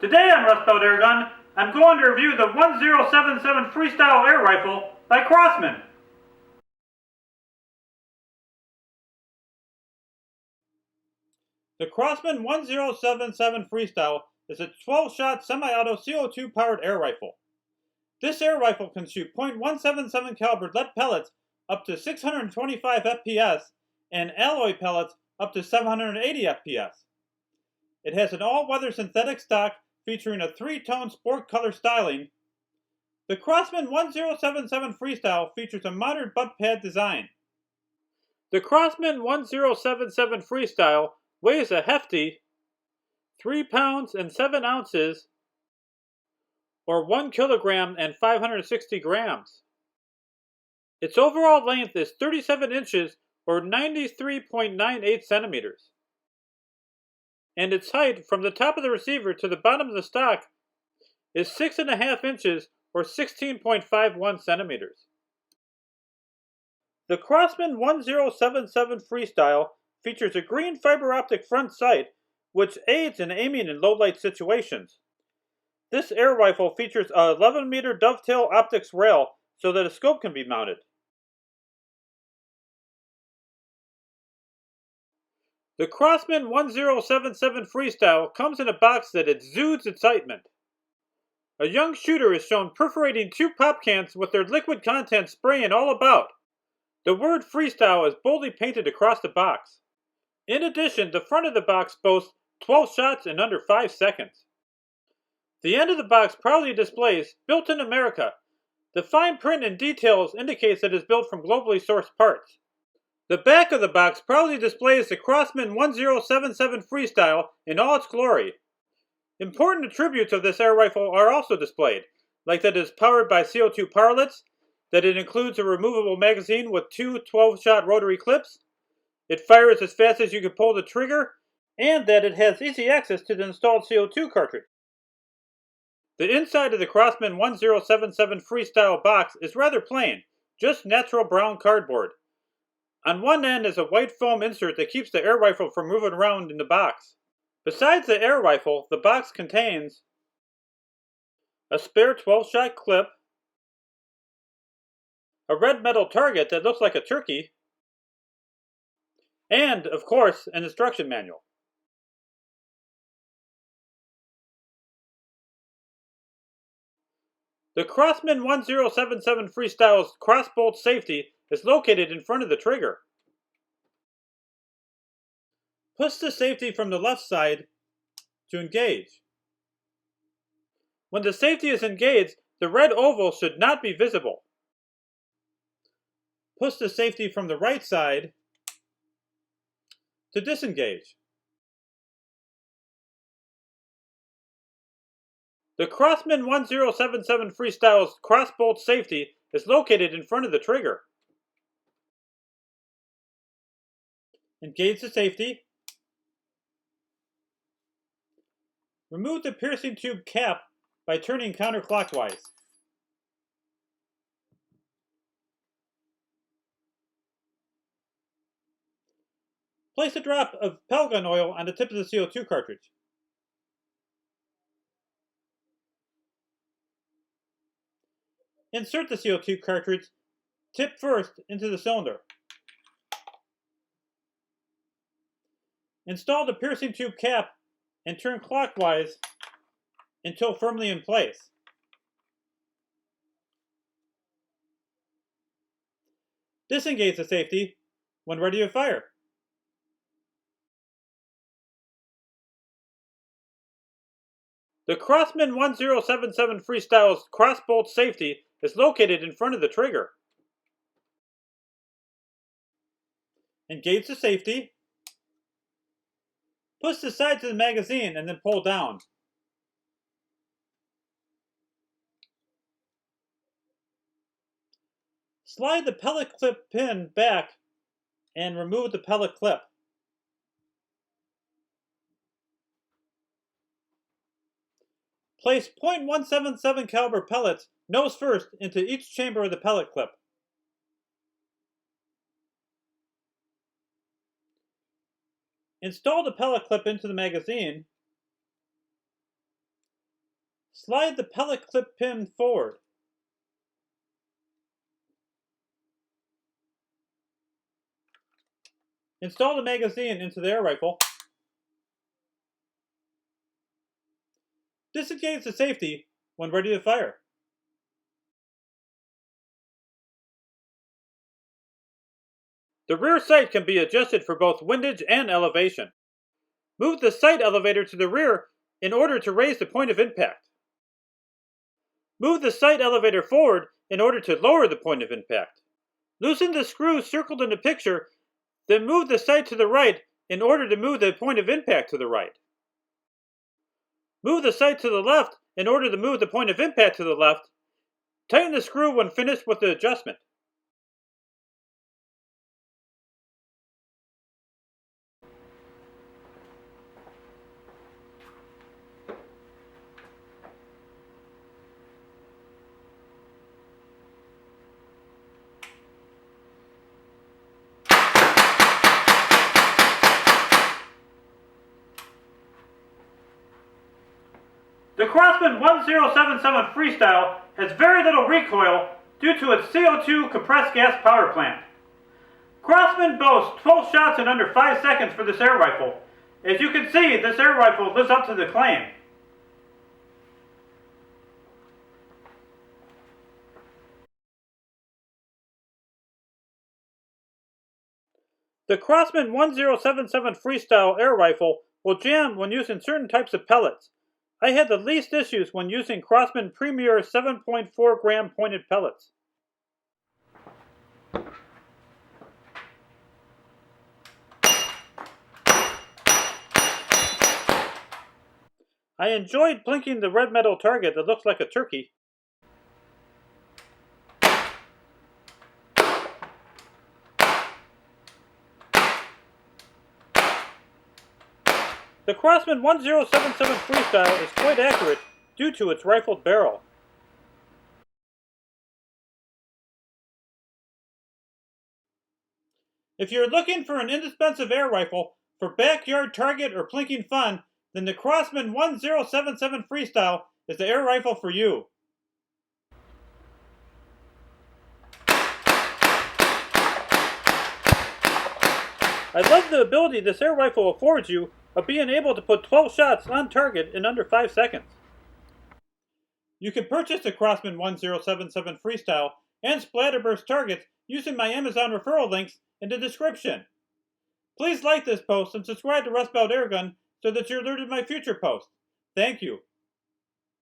Today on Rust Belt Air Gun, I'm going to review the 1077 FreeStyle air rifle by Crosman. The Crosman 1077 FreeStyle is a 12-shot semi-auto CO2 powered air rifle. This air rifle can shoot .177 caliber lead pellets up to 625 FPS and alloy pellets up to 780 FPS. It has an all-weather synthetic stock featuring a 3-tone sport color styling. The Crosman 1077 FreeStyle features a modern butt pad design. The Crosman 1077 FreeStyle weighs a hefty 3 pounds and 7 ounces, or 1 kilogram and 560 grams. Its overall length is 37 inches or 93.98 centimeters. And its height from the top of the receiver to the bottom of the stock is 6.5 inches or 16.51 centimeters. The Crosman 1077 FreeStyle features a green fiber optic front sight which aids in aiming in low light situations. This air rifle features a 11-meter dovetail optics rail so that a scope can be mounted. The Crosman 1077 FreeStyle comes in a box that exudes excitement. A young shooter is shown perforating 2 pop cans with their liquid content spraying all about. The word FreeStyle is boldly painted across the box. In addition, the front of the box boasts 12 shots in under 5 seconds. The end of the box proudly displays, "Built in America." The fine print and details indicates that it is built from globally sourced parts. The back of the box proudly displays the Crosman 1077 FreeStyle in all its glory. Important attributes of this air rifle are also displayed, like that it is powered by CO2 powerlets, that it includes a removable magazine with 2 12-shot rotary clips, it fires as fast as you can pull the trigger, and that it has easy access to the installed CO2 cartridge. The inside of the Crosman 1077 FreeStyle box is rather plain, just natural brown cardboard. On one end is a white foam insert that keeps the air rifle from moving around in the box. Besides the air rifle, the box contains a spare 12-shot clip, a red metal target that looks like a turkey, and, of course, an instruction manual. The Crosman 1077 FreeStyle's crossbolt safety is located in front of the trigger. Push the safety from the left side to engage. When the safety is engaged, the red oval should not be visible. Push the safety from the right side to disengage. The Crosman 1077 FreeStyle's crossbolt safety is located in front of the trigger. Engage the safety. Remove the piercing tube cap by turning counterclockwise. Place a drop of pellet gun oil on the tip of the CO2 cartridge. Insert the CO2 cartridge tip first into the cylinder. Install the piercing tube cap and turn clockwise until firmly in place. Disengage the safety when ready to fire. The Crosman 1077 FreeStyle's crossbolt safety is located in front of the trigger. Engage the safety. Push the sides of the magazine and then pull down. Slide the pellet clip pin back and remove the pellet clip. Place .177 caliber pellets nose first into each chamber of the pellet clip. Install the pellet clip into the magazine Slide the pellet clip pin forward. Install the magazine into the air rifle. Disengage the safety when ready to fire. The rear sight can be adjusted for both windage and elevation. Move the sight elevator to the rear in order to raise the point of impact. Move the sight elevator forward in order to lower the point of impact. Loosen the screws circled in the picture, then move the sight to the right in order to move the point of impact to the right. Move the sight to the left in order to move the point of impact to the left. Tighten the screw when finished with the adjustment. The Crosman 1077 FreeStyle has very little recoil due to its CO2 compressed gas power plant. Crosman boasts 12 shots in under 5 seconds for this air rifle. As you can see, this air rifle lives up to the claim. The Crosman 1077 FreeStyle air rifle will jam when using certain types of pellets. I had the least issues when using Crosman Premier 7.4 gram pointed pellets. I enjoyed blinking the red metal target that looks like a turkey. The Crosman 1077 FreeStyle is quite accurate due to its rifled barrel. If you're looking for an inexpensive air rifle for backyard target or plinking fun, then the Crosman 1077 FreeStyle is the air rifle for you. I love the ability this air rifle affords you of being able to put 12 shots on target in under 5 seconds. You can purchase the Crosman 1077 FreeStyle and Splatterburst targets using my Amazon referral links in the description. Please like this post and subscribe to Rust Belt Airgun so that you're alerted to my future posts. Thank you.